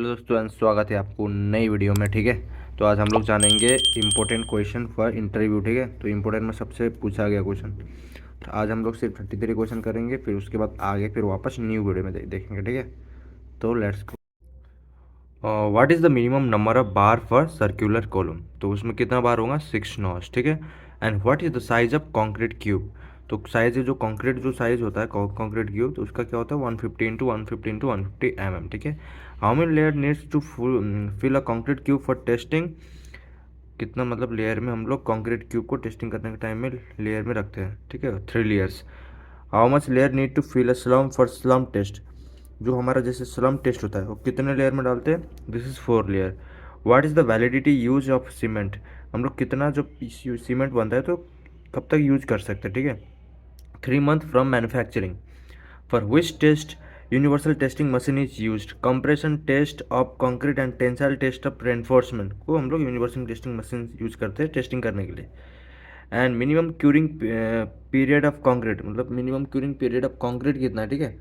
Hello दोस्तों स्वागत है आपको नई वीडियो में। ठीक है, तो आज हम लोग जानेंगे इम्पोर्टेंट क्वेश्चन फॉर इंटरव्यू। ठीक है, तो इम्पोर्टेंट में सबसे पूछा गया क्वेश्चन। तो आज हम लोग सिर्फ 33 क्वेश्चन करेंगे, फिर उसके बाद आगे फिर वापस न्यू वीडियो में देखेंगे। ठीक है, तो let's go. What is the minimum number of bar for circular column? तो उसमें कितना बार होगा? 6 नॉच। ठीक है, and what is the size of concrete cube? तो साइज जो कॉन्क्रीट जो साइज होता है कॉन्क्रीट क्यूब, तो उसका क्या होता है? 150 इंटू 150 इंटू 150 mm। ठीक है, how many layer needs to fill a concrete cube for testing? कितना मतलब लेयर में हम लोग कॉन्क्रीट क्यूब को टेस्टिंग करने के टाइम में लेयर में रखते हैं? ठीक है, 3 layers. How much layer need to fill a slump for slump test? जो हमारा जैसे स्लम टेस्ट होता है वो कितने लेयर में डालते हैं? This is 4 layer. What is the validity use of cement? हम लोग कितना जो सीमेंट बनता है तो कब तक यूज कर सकते हैं? ठीक है, 3 month from manufacturing. For which test universal testing machine is used? Compression test of concrete and tensile test of reinforcement को हम लोग यूनिवर्सल टेस्टिंग मशीन यूज करते हैं टेस्टिंग करने के लिए। And minimum curing period of concrete, मतलब minimum curing period of concrete कितना है? ठीक है,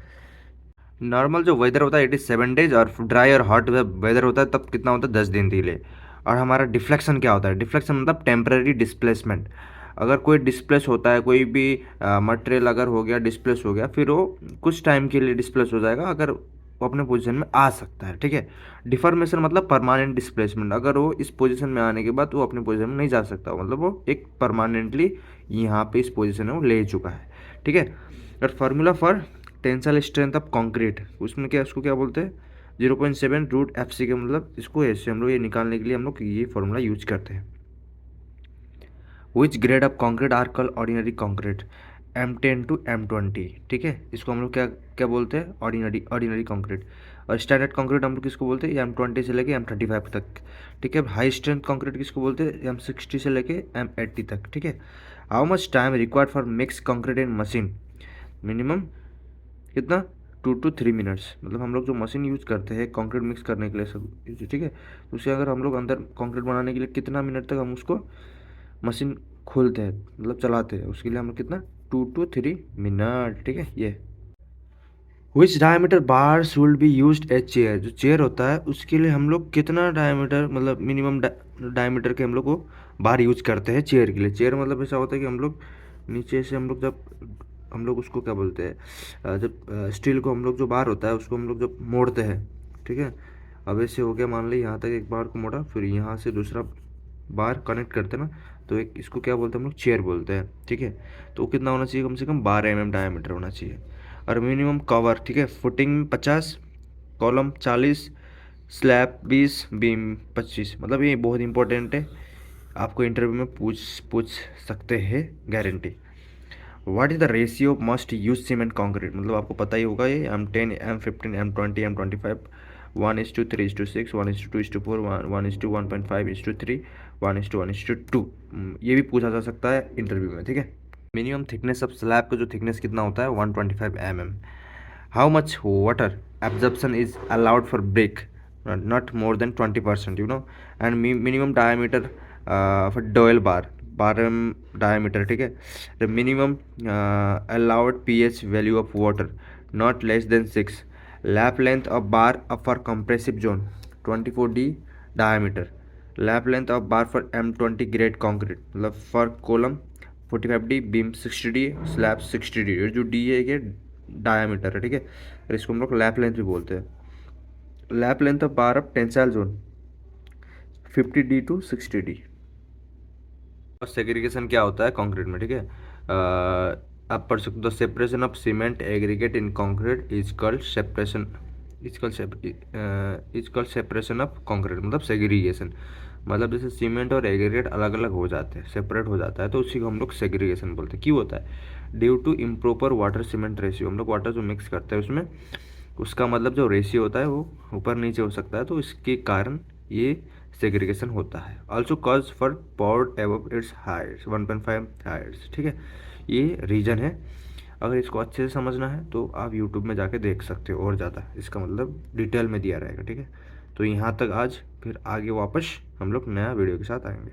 नॉर्मल जो वेदर होता है 87 days, और ड्राई और हॉट वेदर होता है तब कितना होता है? 10 दिन के लिए। और हमारा डिफ्लेक्शन क्या होता है? डिफ्लेक्शन मतलब टेम्पररी डिस्प्लेसमेंट। अगर कोई डिस्प्लेस होता है, कोई भी मटेरियल अगर हो गया डिस्प्लेस हो गया, फिर वो कुछ टाइम के लिए डिस्प्लेस हो जाएगा, अगर वो अपने पोजीशन में आ सकता है। ठीक है, डिफॉर्मेशन मतलब परमानेंट डिस्प्लेसमेंट। अगर वो इस पोजीशन में आने के बाद वो अपने पोजीशन में नहीं जा सकता, मतलब वो एक परमानेंटली यहाँ पे इस पोजीशन में वो ले चुका है। ठीक है, और formula for tensile strength of concrete, उसमें क्या, उसको क्या बोलते हैं? 0.7 रूट एफ सी के, मतलब इसको ऐसे हम लोग ये निकालने के लिए हम लोग ये फॉर्मूला यूज करते हैं। Which grade of concrete are called ordinary concrete? M10 to M20। ठीक है, इसको हम लोग क्या क्या बोलते हैं? Ordinary concrete. और स्टैंडर्ड कंक्रीट हम लोग किसको बोलते हैं? M20 से लेके M35 तक। ठीक है, हाई स्ट्रेंथ कंक्रीट किसको बोलते हैं? M60 से लेके M80 तक। ठीक है, how much time required for mix concrete in machine? Minimum कितना? 2 to 3 मिनट्स। मतलब हम लोग जो मशीन यूज करते हैं कंक्रीट मिक्स करने के लिए सब, ठीक है, तो उसे अगर हम लोग अंदर कंक्रीट बनाने के लिए कितना मिनट तक हम उसको मशीन खोलते हैं, मतलब चलाते हैं, उसके लिए हम लोग कितना? 2 to 3 मिनट। ठीक है, ये which diameter bar should be used as chair? जो चेयर होता है उसके लिए हम लोग कितना डायमीटर, मतलब मिनिमम डायमीटर के हम लोग को बार यूज करते हैं चेयर के लिए? चेयर मतलब ऐसा होता है कि हम लोग नीचे से हम लोग जब हम लोग उसको क्या बोलते हैं, जब स्टील को हम लोग जो बार होता है उसको हम लोग जब मोड़ते हैं, ठीक है, अब ऐसे हो गया, मान ली यहाँ तक एक बार को मोड़ा, फिर यहाँ से दूसरा बार कनेक्ट करते हैं ना, तो एक इसको क्या बोलते हैं हम लोग? चेयर बोलते हैं। ठीक है, तो कितना होना चाहिए? कम से कम 12 mm डायमीटर होना चाहिए। और मिनिमम कवर, ठीक है, फुटिंग 50, कॉलम 40, स्लैब 20, बीम 25। मतलब ये बहुत इंपॉर्टेंट है, आपको इंटरव्यू में पूछ सकते हैं, guarantee. What is the ratio must use cement concrete? मतलब आपको पता ही होगा, ये M10, M15, M20, M25, 1:3:6, 1:2:4, 1:1.5:3, 1:1:2। ये भी पूछा जा सकता है इंटरव्यू में। ठीक है, मिनिमम थिकनेस ऑफ स्लैब का जो थिकनेस कितना होता है? 125 mm। How much water absorption is allowed for brick? Not more than 20%, you know. And minimum diameter for dowel bar, 12 diameter. ठीक है, minimum allowed pH value of water not less than 6। Lap length of bar for compressive zone 24D diameter. Lap length of bar for M20 grade concrete, मतलब for column 45D, beam 60D, slab 60D। ये जो D है ये diameter है। ठीक है, और इसको हम लोग लैप लेंथ भी बोलते हैं। Lap length of bar of tensile zone 50D to 60D। और सेग्रीगेशन क्या होता है कंक्रीट में? ठीक है, आप पढ़ सकते हो, separation of cement aggregate in concrete is called separation, is called separation of concrete, मतलब सेग्रीगेशन। मतलब जैसे सीमेंट और एग्रीगेट अलग अलग हो जाते हैं, सेपरेट हो जाता है, तो उसी को हम लोग सेग्रीगेशन बोलते हैं। क्यों होता है? Due to improper water cement ratio. हम लोग वाटर जो मिक्स करते हैं उसमें उसका मतलब जो रेशियो होता है वो ऊपर नीचे हो सकता है, तो इसके कारण ये सेग्रीगेशन होता है। Also cause for poured above its heights 1.5 heights. ठीक है, ये रीजन है। अगर इसको अच्छे से समझना है तो आप यूट्यूब में जाके देख सकते हो, और ज़्यादा इसका मतलब डिटेल में दिया रहेगा। ठीक है, तो यहाँ तक आज, फिर आगे वापस हम लोग नया वीडियो के साथ आएंगे।